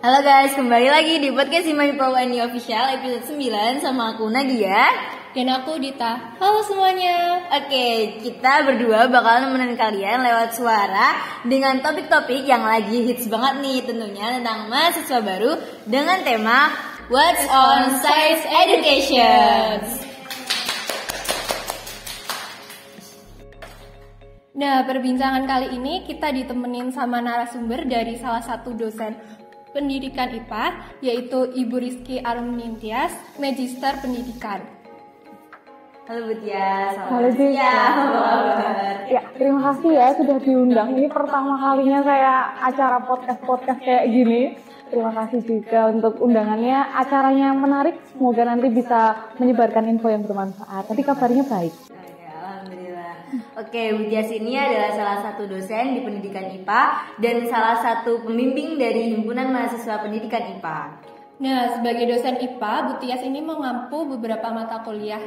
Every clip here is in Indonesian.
Halo guys, kembali lagi di podcast Imani Pro UNI Official episode 9 sama aku Nadia dan aku Dita. Halo semuanya. Oke, kita berdua bakal nemenin kalian lewat suara dengan topik-topik yang lagi hits banget nih, tentunya tentang mahasiswa baru dengan tema What's on Science Education. Nah, perbincangan kali ini kita ditemenin sama narasumber dari salah satu dosen pendidikan IPA, yaitu Ibu Rizky Arumnintias, Magister Pendidikan. Halo Bu Tias. Halo Dita. Ya, terima kasih ya sudah diundang. Ini pertama kalinya saya acara podcast kayak gini. Terima kasih juga untuk undangannya. Acaranya menarik. Semoga nanti bisa menyebarkan info yang bermanfaat. Tapi kabarnya baik. Oke, Bu Tias ini adalah salah satu dosen di pendidikan IPA dan salah satu pembimbing dari Himpunan Mahasiswa Pendidikan IPA. Nah, sebagai dosen IPA, Bu Tias ini mengampu beberapa mata kuliah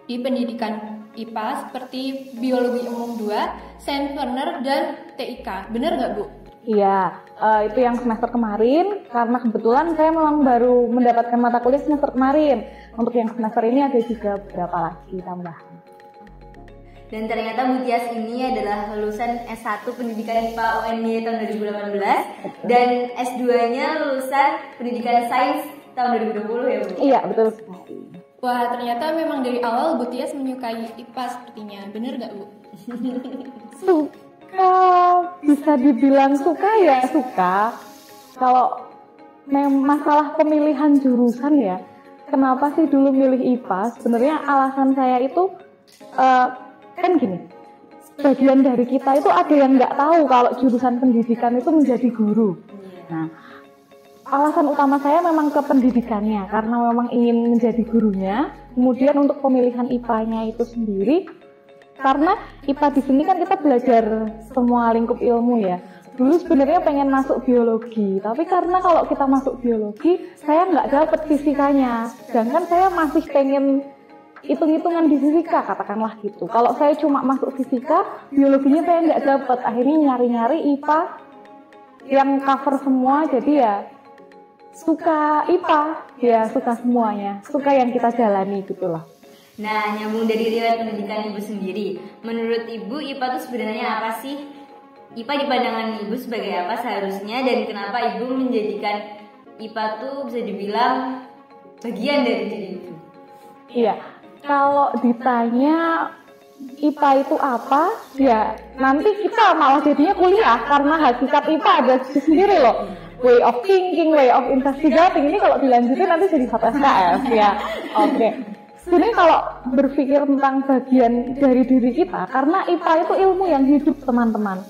di pendidikan IPA seperti Biologi Umum 2, Sains Learner, dan TIK. Benar nggak, Bu? Iya, itu yang semester kemarin. Karena kebetulan saya memang baru mendapatkan mata kuliah semester kemarin. Untuk yang semester ini ada juga beberapa lagi tambahan. Dan ternyata Bu Tias ini adalah lulusan S1 Pendidikan IPA UNY tahun 2018 dan S2-nya lulusan Pendidikan Sains tahun 2020 ya Bu? Iya, betul sekali. Wah, ternyata memang dari awal Bu Tias menyukai IPA sepertinya. Benar nggak, Bu? Suka, bisa dibilang suka ya suka. Kalau masalah pemilihan jurusan ya, kenapa sih dulu milih IPA? Sebenarnya alasan saya itu kan gini, bagian dari kita itu ada yang nggak tahu kalau jurusan pendidikan itu menjadi guru. Nah, alasan utama saya memang ke pendidikannya, karena memang ingin menjadi gurunya. Kemudian untuk pemilihan IPA-nya itu sendiri, karena IPA di sini kan kita belajar semua lingkup ilmu ya. Dulu sebenarnya pengen masuk biologi, tapi karena kalau kita masuk biologi, saya nggak dapet fisikanya. Sedangkan saya masih pengen hitung-hitungan di fisika, katakanlah gitu. Kalau saya cuma masuk fisika, biologinya saya nggak dapet. Akhirnya nyari-nyari IPA yang cover semua, jadi ya suka IPA, ya suka semuanya, suka yang kita jalani gitulah. Nah, nyambung dari riwayat pendidikan Ibu sendiri, menurut Ibu IPA itu sebenarnya apa sih? IPA di pandangan Ibu sebagai apa seharusnya, dan kenapa Ibu menjadikan IPA tuh bisa dibilang bagian dari diri Ibu? Iya. Kalau ditanya IPA itu apa, ya nanti kita malah jadinya kuliah karena hakikat IPA ada sendiri loh. Way of thinking, way of investigating, ini kalau dilanjutin nanti jadi satu SKS ya. Oke. Sebenarnya kalau berpikir tentang bagian dari diri kita, karena IPA itu ilmu yang hidup teman-teman.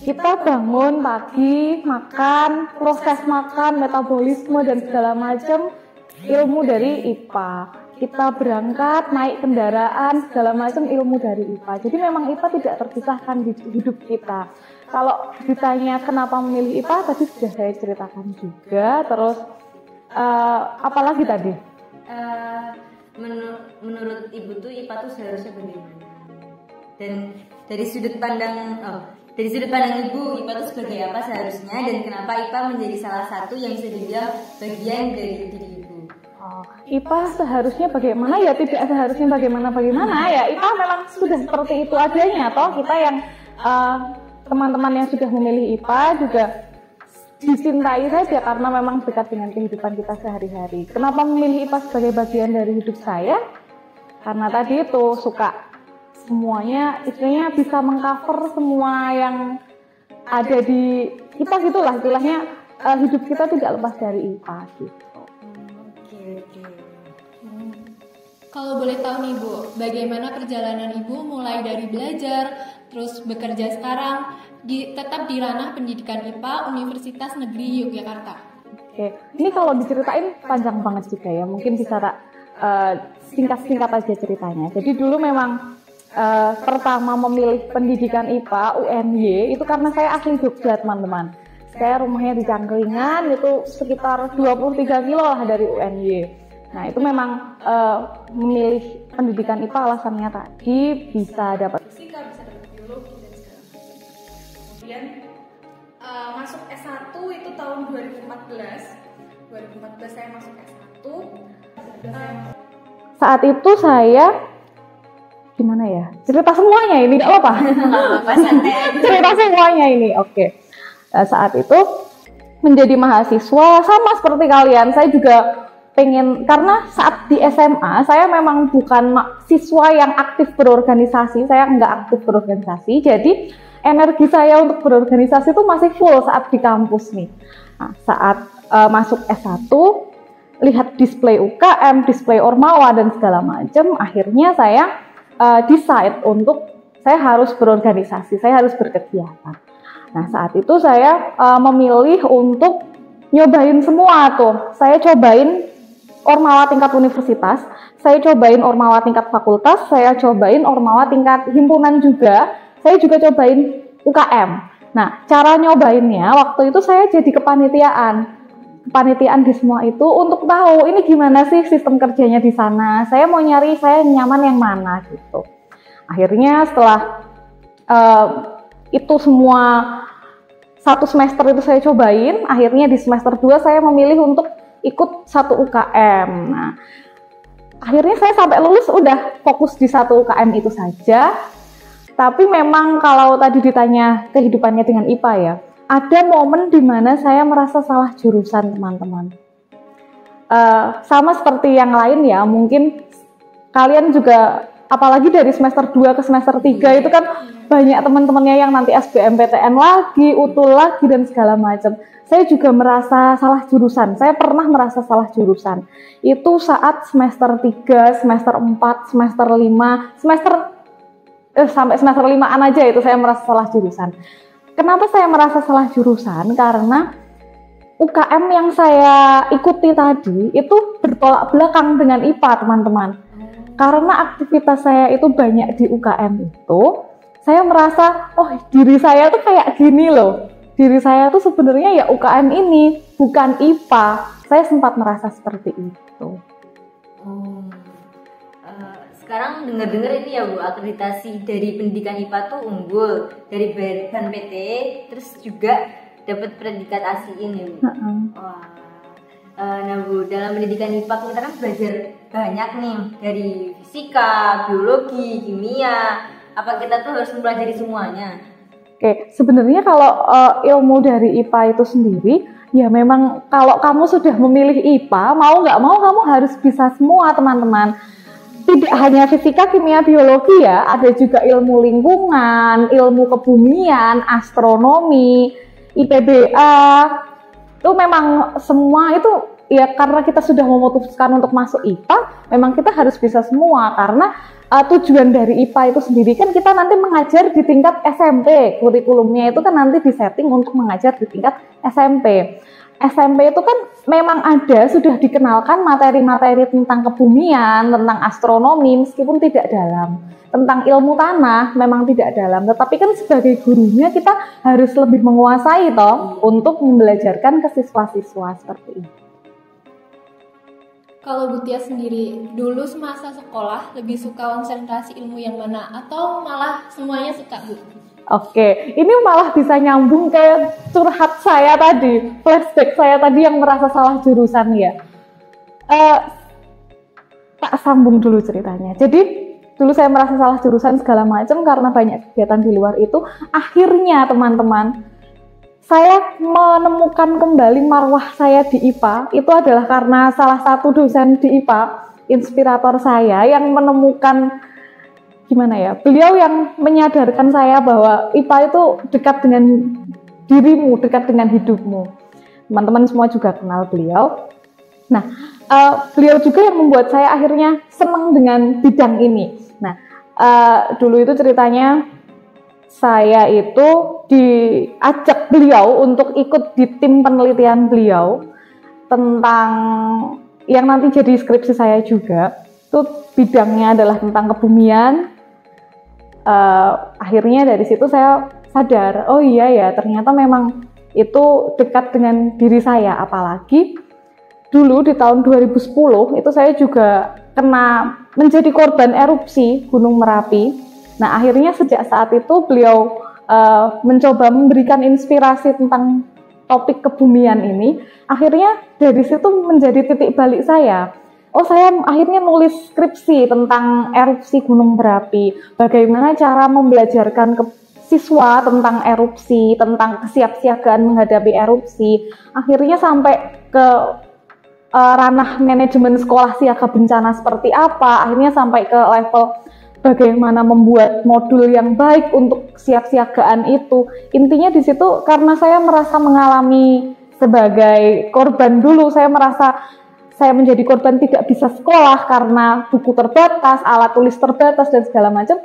Kita bangun pagi, makan, proses makan, metabolisme dan segala macam ilmu dari IPA. Kita berangkat, naik kendaraan, segala macam ilmu dari IPA. Jadi memang IPA tidak terpisahkan di hidup kita. Kalau ditanya kenapa memilih IPA, tadi sudah saya ceritakan juga. Terus, apalagi tadi? Menurut Ibu tuh IPA tuh seharusnya bagaimana? Dan dari sudut pandang Ibu, IPA tuh seperti apa seharusnya? Dan kenapa IPA menjadi salah satu yang bisa dibilang bagian dari diri Ibu? IPA seharusnya bagaimana ya, tidak seharusnya bagaimana ya. IPA memang sudah seperti itu adanya. Toh kita yang teman-teman yang sudah memilih IPA juga dicintai saja karena memang dekat dengan kehidupan kita sehari-hari. Kenapa memilih IPA sebagai bagian dari hidup saya? Karena tadi itu suka semuanya, istilahnya bisa mengcover semua yang ada di kita gitulah, istilahnya hidup kita tidak lepas dari IPA gitu. Kalau boleh tahu nih Bu, bagaimana perjalanan Ibu mulai dari belajar, terus bekerja sekarang, tetap di ranah pendidikan IPA Universitas Negeri Yogyakarta? Oke, ini kalau diceritain panjang banget juga ya, mungkin bisa singkat-singkat aja ceritanya. Jadi dulu memang pertama memilih pendidikan IPA UNY itu karena saya asli Jogja teman-teman. Saya rumahnya di Cangkringan, itu sekitar 23 kilo lah dari UNY. Nah itu memang memilih pendidikan IPA alasannya tadi bisa dapat fisika, bisa dapat biologi dan segala macam. Kemudian masuk S1 itu tahun 2014 saya masuk S1. Saat itu saya gimana ya? Cerita semuanya ini enggak apa-apa. Cerita semuanya ini. Oke. Saat itu menjadi mahasiswa sama seperti kalian, saya juga pengen, karena saat di SMA saya memang bukan siswa yang aktif berorganisasi, saya nggak aktif berorganisasi, jadi energi saya untuk berorganisasi itu masih full saat di kampus nih. Nah, saat masuk S1, lihat display UKM, display Ormawa dan segala macam, akhirnya saya decide untuk saya harus berorganisasi, saya harus berkegiatan. Nah, saat itu saya memilih untuk nyobain semua tuh. Saya cobain Ormawa tingkat universitas, saya cobain Ormawa tingkat fakultas, saya cobain Ormawa tingkat himpunan juga, saya juga cobain UKM. Nah, cara nyobainnya waktu itu saya jadi kepanitiaan di semua itu untuk tahu ini gimana sih sistem kerjanya di sana. Saya mau nyari saya nyaman yang mana gitu. Akhirnya setelah itu semua satu semester itu saya cobain, akhirnya di semester 2 saya memilih untuk ikut satu UKM. Nah, akhirnya saya sampai lulus udah fokus di satu UKM itu saja. Tapi memang kalau tadi ditanya kehidupannya dengan IPA ya, ada momen di mana saya merasa salah jurusan, teman-teman. Sama seperti yang lain ya, mungkin kalian juga apalagi dari semester 2 ke semester 3 itu kan banyak teman-temannya yang nanti SBMPTN lagi, utul lagi dan segala macam. Saya juga merasa salah jurusan. Saya pernah merasa salah jurusan. Itu saat semester 3, semester 4, semester 5, sampai semester 5-an aja itu saya merasa salah jurusan. Kenapa saya merasa salah jurusan? Karena UKM yang saya ikuti tadi itu bertolak belakang dengan IPA, teman-teman. Karena aktivitas saya itu banyak di UKM itu, saya merasa, oh diri saya tuh kayak gini loh. Diri saya tuh sebenarnya ya UKM ini, bukan IPA. Saya sempat merasa seperti itu. Sekarang dengar-dengar ini ya Bu, akreditasi dari pendidikan IPA tuh unggul. Dari BAN PT, terus juga dapat predikat ASI ini Bu. Wah. Nah Bu, dalam pendidikan IPA kita kan belajar banyak nih, dari fisika, biologi, kimia. Apa kita tuh harus mempelajari semuanya? Oke, sebenarnya kalau ilmu dari IPA itu sendiri, ya memang kalau kamu sudah memilih IPA, mau nggak mau kamu harus bisa semua, teman-teman. Tidak hanya fisika, kimia, biologi ya, ada juga ilmu lingkungan, ilmu kebumian, astronomi, IPBA. Itu memang semua itu ya karena kita sudah memutuskan untuk masuk IPA, memang kita harus bisa semua karena tujuan dari IPA itu sendiri kan kita nanti mengajar di tingkat SMP, kurikulumnya itu kan nanti disetting untuk mengajar di tingkat SMP. SMP itu kan memang ada, sudah dikenalkan materi-materi tentang kebumian, tentang astronomi, meskipun tidak dalam. Tentang ilmu tanah memang tidak dalam, tetapi kan sebagai gurunya kita harus lebih menguasai toh untuk membelajarkan ke siswa-siswa seperti itu. Kalau Bu Tia sendiri, dulu semasa sekolah lebih suka konsentrasi ilmu yang mana? Atau malah semuanya suka Bu? Oke, ini malah bisa nyambung ke curhat saya tadi, flashback saya tadi yang merasa salah jurusan ya. Tak sambung dulu ceritanya. Jadi dulu saya merasa salah jurusan segala macam karena banyak kegiatan di luar itu. Akhirnya teman-teman, saya menemukan kembali marwah saya di IPA. Itu adalah karena salah satu dosen di IPA, inspirator saya yang menemukan gimana ya, beliau yang menyadarkan saya bahwa IPA itu dekat dengan dirimu, dekat dengan hidupmu. Teman-teman semua juga kenal beliau. Nah, beliau juga yang membuat saya akhirnya senang dengan bidang ini. Nah, dulu itu ceritanya saya itu diajak beliau untuk ikut di tim penelitian beliau tentang yang nanti jadi skripsi saya juga. Itu bidangnya adalah tentang kebumian. Akhirnya dari situ saya sadar, oh iya ya ternyata memang itu dekat dengan diri saya. Apalagi dulu di tahun 2010 itu saya juga kena menjadi korban erupsi Gunung Merapi. Nah akhirnya sejak saat itu beliau mencoba memberikan inspirasi tentang topik kebumian ini, akhirnya dari situ menjadi titik balik saya. Oh, saya akhirnya nulis skripsi tentang erupsi gunung berapi, bagaimana cara membelajarkan ke siswa tentang erupsi, tentang kesiapsiagaan menghadapi erupsi. Akhirnya sampai ke ranah manajemen sekolah siaga bencana seperti apa, akhirnya sampai ke level bagaimana membuat modul yang baik untuk kesiapsiagaan itu. Intinya di situ karena saya merasa mengalami sebagai korban dulu, saya merasa saya menjadi korban tidak bisa sekolah karena buku terbatas, alat tulis terbatas dan segala macam.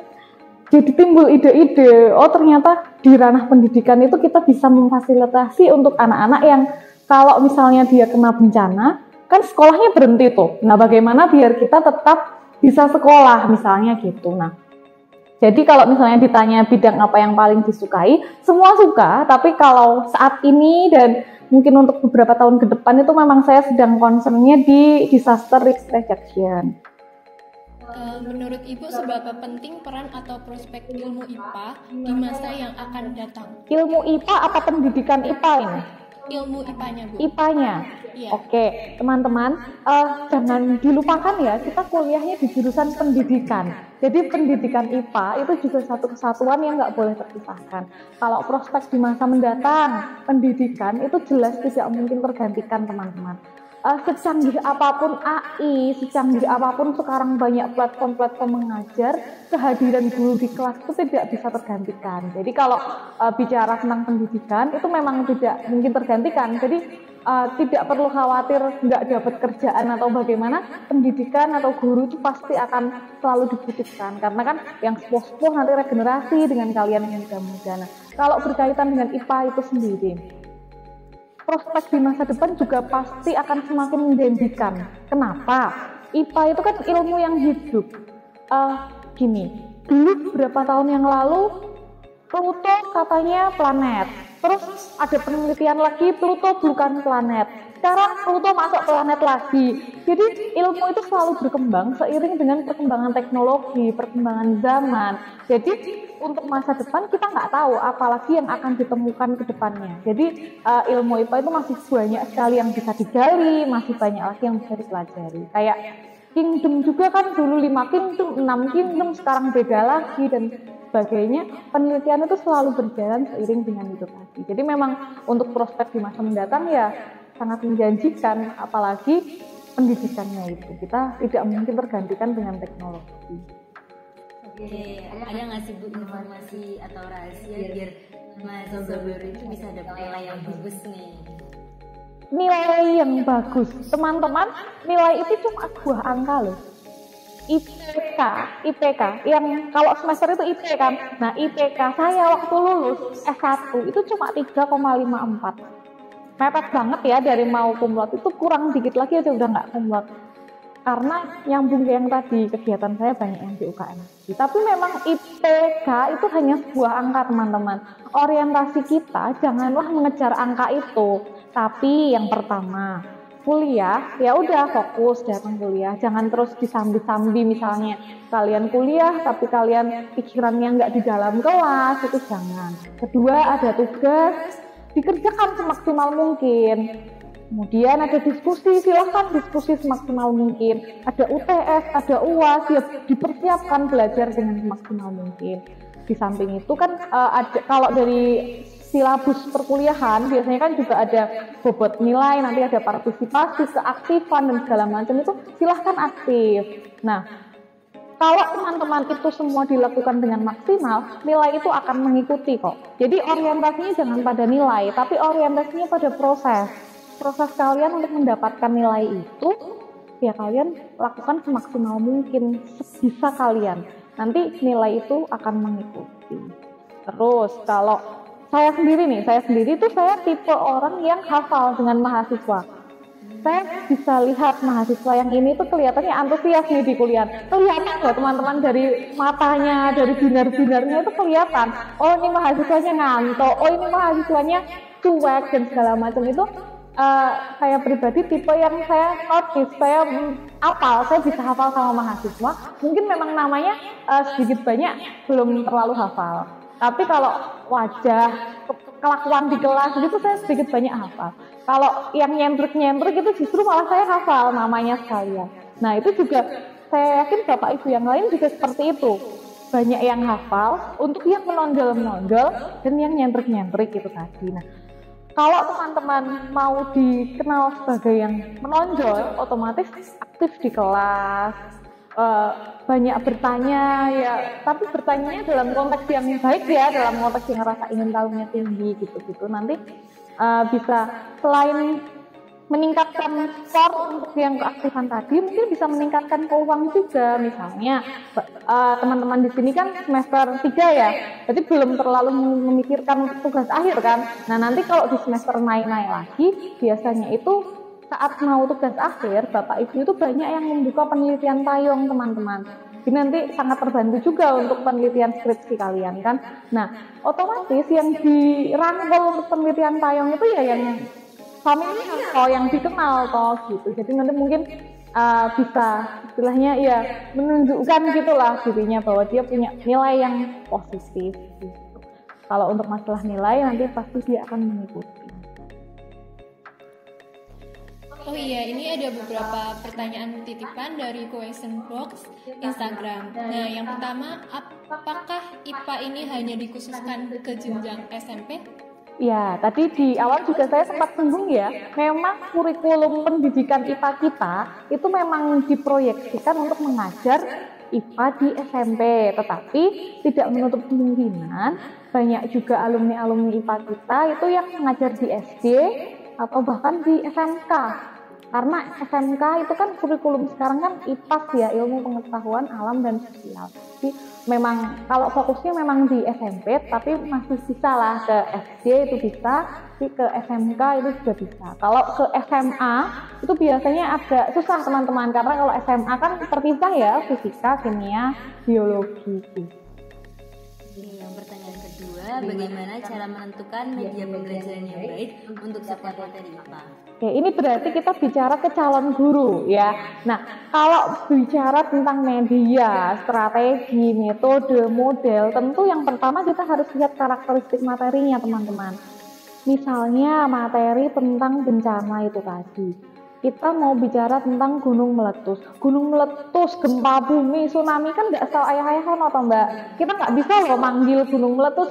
Jadi timbul ide-ide, oh ternyata di ranah pendidikan itu kita bisa memfasilitasi untuk anak-anak yang kalau misalnya dia kena bencana, kan sekolahnya berhenti tuh. Nah, bagaimana biar kita tetap bisa sekolah misalnya gitu. Nah, jadi kalau misalnya ditanya bidang apa yang paling disukai, semua suka, tapi kalau saat ini dan mungkin untuk beberapa tahun ke depan itu memang saya sedang concernnya di disaster risk reduction. Menurut Ibu, seberapa penting peran atau prospek ilmu IPA di masa yang akan datang? Ilmu IPA apa pendidikan IPA ini? Ilmu IPA-nya, Bu. IPA-nya? Iya. Oke, teman-teman, jangan dilupakan ya, kita kuliahnya di jurusan pendidikan. Jadi pendidikan IPA itu juga satu kesatuan yang nggak boleh terpisahkan. Kalau prospek di masa mendatang, pendidikan itu jelas tidak mungkin tergantikan, teman-teman. Secanggih apapun AI, secanggih apapun sekarang banyak platform-platform mengajar, kehadiran guru di kelas itu tidak bisa tergantikan. Jadi kalau bicara tentang pendidikan itu memang tidak mungkin tergantikan. Jadi tidak perlu khawatir nggak dapat kerjaan atau bagaimana, pendidikan atau guru itu pasti akan selalu dibutuhkan. Karena kan yang sepuh-sepuh nanti regenerasi dengan kalian yang muda-muda. Nah, kalau berkaitan dengan IPA itu sendiri, prospek di masa depan juga pasti akan semakin menjanjikan. Kenapa? IPA itu kan ilmu yang hidup. Gini, dulu beberapa tahun yang lalu Pluto katanya planet. Terus ada penelitian lagi Pluto bukan planet. Sekarang Pluto masuk planet lagi. Jadi ilmu itu selalu berkembang seiring dengan perkembangan teknologi, perkembangan zaman. Jadi untuk masa depan kita nggak tahu apalagi yang akan ditemukan ke depannya. Jadi ilmu IPA itu masih banyak sekali yang bisa digali, masih banyak lagi yang bisa dipelajari. Kayak kingdom juga kan dulu 5 kingdom, 6 kingdom, sekarang beda lagi dan sebagainya. Penelitian itu selalu berjalan seiring dengan itu tadi. Jadi memang untuk prospek di masa mendatang ya sangat menjanjikan, apalagi pendidikannya itu kita tidak mungkin tergantikan dengan teknologi. Oke, ada nggak sih Bu informasi atau rahasia biar mahasiswa baru itu bisa dapat nilai yang bagus nih? Nilai yang bagus, teman-teman, nilai itu cuma sebuah angka loh. IPK, yang kalau semester itu IP kan. Nah, IPK saya waktu lulus S1 itu cuma 3,54. Mepet banget ya dari mau cum laude, itu kurang dikit lagi aja udah nggak cum laude. Karena nyambung ke yang tadi, kegiatan saya banyak yang di UKM. Tapi memang IPK itu hanya sebuah angka, teman-teman. Orientasi kita janganlah mengejar angka itu. Tapi yang pertama, kuliah ya udah fokus datang kuliah, jangan terus disambi-sambi. Misalnya kalian kuliah tapi kalian pikirannya nggak di dalam kelas, itu jangan. Kedua, ada tugas, dikerjakan semaksimal mungkin. Kemudian ada diskusi, silahkan diskusi semaksimal mungkin. Ada UTS, ada UAS, ya dipersiapkan belajar dengan semaksimal mungkin. Di samping itu kan ada, kalau dari silabus perkuliahan biasanya kan juga ada bobot nilai, nanti ada partisipasi, keaktifan dan segala macam, itu silahkan aktif. Nah, kalau teman-teman itu semua dilakukan dengan maksimal, nilai itu akan mengikuti kok. Jadi orientasinya jangan pada nilai, tapi orientasinya pada proses. Proses kalian untuk mendapatkan nilai itu, ya kalian lakukan semaksimal mungkin, sebisa kalian. Nanti nilai itu akan mengikuti. Terus kalau saya sendiri tuh saya tipe orang yang hafal dengan mahasiswa. Saya bisa lihat mahasiswa yang ini tuh kelihatannya antusias nih di kuliah. Kelihatan ya teman-teman, dari matanya, dari binar-binarnya itu kelihatan. Oh, ini mahasiswanya ngantuk, oh ini mahasiswanya cuek dan segala macam itu. Saya pribadi tipe yang saya notice, saya bisa hafal sama mahasiswa. Mungkin memang namanya sedikit banyak belum terlalu hafal. Tapi kalau wajah, kelakuan di kelas gitu saya sedikit banyak hafal. Kalau yang nyentrik-nyentrik itu justru malah saya hafal namanya sekalian. Nah itu juga saya yakin Bapak Ibu yang lain juga seperti itu. Banyak yang hafal untuk yang menonjol-menonjol dan yang nyentrik-nyentrik itu tadi. Nah kalau teman-teman mau dikenal sebagai yang menonjol, otomatis aktif di kelas, banyak bertanya ya, tapi bertanyanya dalam konteks yang baik ya, dalam konteks yang rasa ingin tahunya tinggi gitu-gitu. Nanti bisa selain meningkatkan skor untuk yang keaktifan tadi, mungkin bisa meningkatkan peluang juga. Misalnya teman-teman di sini kan semester 3 ya, jadi belum terlalu memikirkan tugas akhir kan. Nah nanti kalau di semester naik-naik lagi, biasanya itu saat mau tugas akhir, Bapak Ibu itu banyak yang membuka penelitian payung teman-teman. Jadi nanti sangat terbantu juga untuk penelitian skripsi kalian kan. Nah otomatis yang dirangkul untuk penelitian payung itu ya yang familiar atau yang dikenal toh gitu. Jadi nanti mungkin bisa istilahnya ya menunjukkan gitulah dirinya bahwa dia punya nilai yang positif gitu. Kalau untuk masalah nilai nanti pasti dia akan mengikuti. Oh iya, ini ada beberapa pertanyaan titipan dari question box Instagram. Nah, yang pertama, apakah IPA ini hanya dikhususkan ke jenjang SMP? Ya, tadi di awal juga saya sempat singgung ya, memang kurikulum pendidikan IPA kita itu memang diproyeksikan untuk mengajar IPA di SMP, tetapi tidak menutup kemungkinan banyak juga alumni-alumni IPA kita itu yang mengajar di SD atau bahkan di SMK. Karena SMK itu kan kurikulum sekarang kan IPAS ya, ilmu pengetahuan alam dan sosial. Jadi memang kalau fokusnya memang di SMP, tapi masih bisa lah ke SD itu bisa, tapi ke SMK itu juga bisa. Kalau ke SMA itu biasanya agak susah teman-teman, karena kalau SMA kan terpisah ya, fisika, kimia, biologi. Yang pertanyaan kedua, bagaimana cara menentukan media pembelajaran yang baik untuk setiap materi IPA? Oke, ini berarti kita bicara ke calon guru ya. Nah, kalau bicara tentang media, strategi, metode, model, tentu yang pertama kita harus lihat karakteristik materinya teman-teman. Misalnya materi tentang bencana itu tadi. Kita mau bicara tentang gunung meletus, gempa bumi, tsunami kan nggak asal ayah-ayahan atau mbak. Kita nggak bisa loh manggil gunung meletus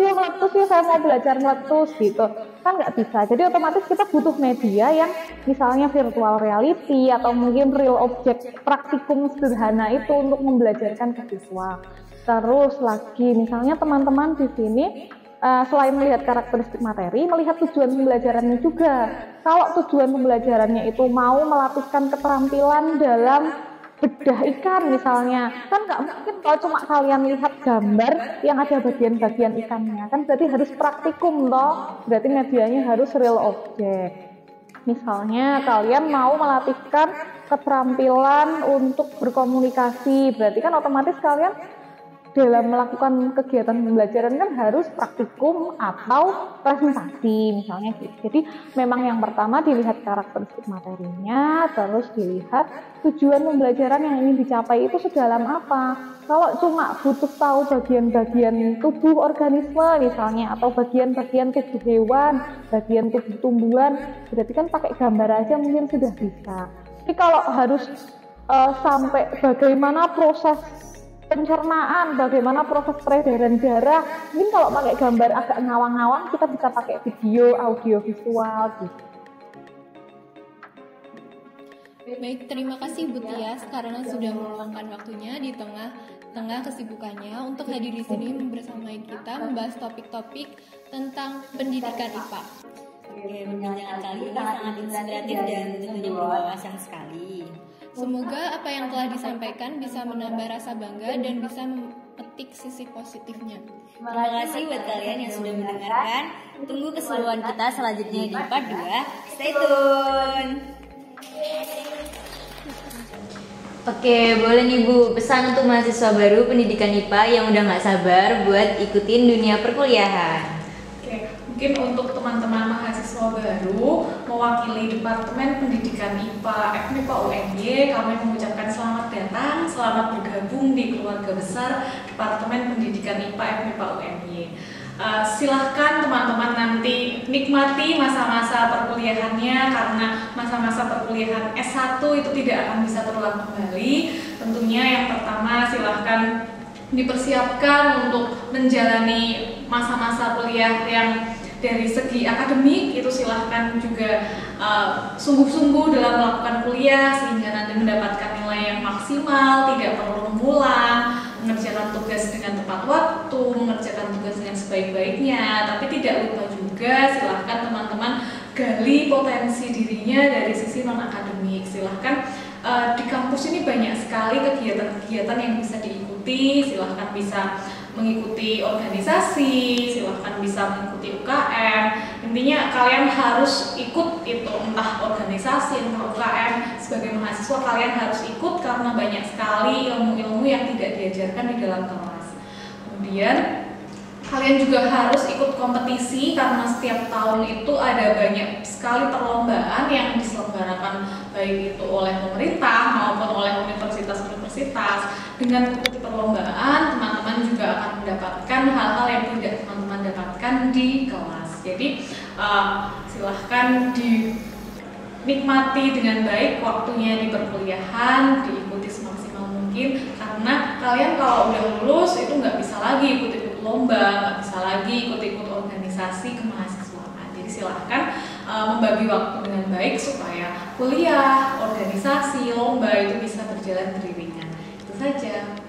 ya saya mau belajar meletus gitu, kan nggak bisa. Jadi otomatis kita butuh media yang misalnya virtual reality atau mungkin real object praktikum sederhana itu untuk membelajarkan ke siswa. Terus lagi misalnya teman-teman di sini selain melihat karakteristik materi, melihat tujuan pembelajarannya juga. Kalau tujuan pembelajarannya itu mau melatihkan keterampilan dalam bedah ikan misalnya, kan nggak mungkin kalau cuma kalian lihat gambar yang ada bagian-bagian ikannya, kan berarti harus praktikum toh, berarti medianya harus real object. Misalnya kalian mau melatihkan keterampilan untuk berkomunikasi, berarti kan otomatis kalian dalam melakukan kegiatan pembelajaran kan harus praktikum atau presentasi misalnya gitu. Jadi memang yang pertama dilihat karakteristik materinya, terus dilihat tujuan pembelajaran yang ingin dicapai itu sedalam apa. Kalau cuma butuh tahu bagian-bagian tubuh organisme misalnya, atau bagian-bagian tubuh hewan, bagian tubuh tumbuhan, berarti kan pakai gambar aja mungkin sudah bisa. Tapi kalau harus sampai bagaimana proses pencernaan, bagaimana proses peredaran darah, mungkin kalau pakai gambar agak ngawang-ngawang, kita bisa pakai video, audio, visual gitu. Baik, terima kasih Bu Tias karena sudah meluangkan waktunya di tengah kesibukannya untuk hadir di sini bersamai kita membahas topik-topik tentang pendidikan IPA. Oke, perbincangan kali ini sangat inspiratif dan tentunya berwawasan sekali. Semoga apa yang telah disampaikan bisa menambah rasa bangga dan bisa memetik sisi positifnya. Terima kasih buat kalian yang sudah mendengarkan. Tunggu keseruan kita selanjutnya di part 2. Stay tune. Oke, boleh nih Bu, pesan untuk mahasiswa baru pendidikan IPA yang udah gak sabar buat ikutin dunia perkuliahan. Mungkin untuk teman-teman mahasiswa baru mewakili Departemen Pendidikan IPA FMIPA UNY, kami mengucapkan selamat datang, selamat bergabung di keluarga besar Departemen Pendidikan IPA FMIPA UNY. Silahkan teman-teman nanti nikmati masa-masa perkuliahannya, karena masa-masa perkuliahan S1 itu tidak akan bisa terulang kembali. Tentunya yang pertama silahkan dipersiapkan untuk menjalani masa-masa kuliah yang dari segi akademik itu silahkan juga sungguh-sungguh dalam melakukan kuliah sehingga nanti mendapatkan nilai yang maksimal, tidak perlu mengulang, mengerjakan tugas dengan tepat waktu, mengerjakan tugas dengan sebaik-baiknya. Tapi tidak lupa juga silahkan teman-teman gali potensi dirinya dari sisi non-akademik. Silahkan di kampus ini banyak sekali kegiatan-kegiatan yang bisa diikuti. Silahkan bisa mengikuti organisasi, silahkan bisa mengikuti UKM. Intinya kalian harus ikut itu, entah organisasi, entah UKM. Sebagai mahasiswa kalian harus ikut karena banyak sekali ilmu-ilmu yang tidak diajarkan di dalam kelas. Kemudian kalian juga harus ikut kompetisi karena setiap tahun itu ada banyak sekali perlombaan yang diselenggarakan baik itu oleh pemerintah maupun oleh universitas-universitas. Dengan mengikuti perlombaan, teman-teman juga akan mendapatkan hal-hal yang tidak teman-teman dapatkan di kelas. Jadi silahkan dinikmati dengan baik waktunya di perkuliahan, diikuti semaksimal mungkin, karena kalian kalau udah lulus itu nggak bisa lagi ikut-ikut lomba, nggak bisa lagi ikut-ikut organisasi kemahasiswaan. Jadi silahkan membagi waktu dengan baik supaya kuliah, organisasi, lomba itu bisa berjalan beriringan. Itu saja.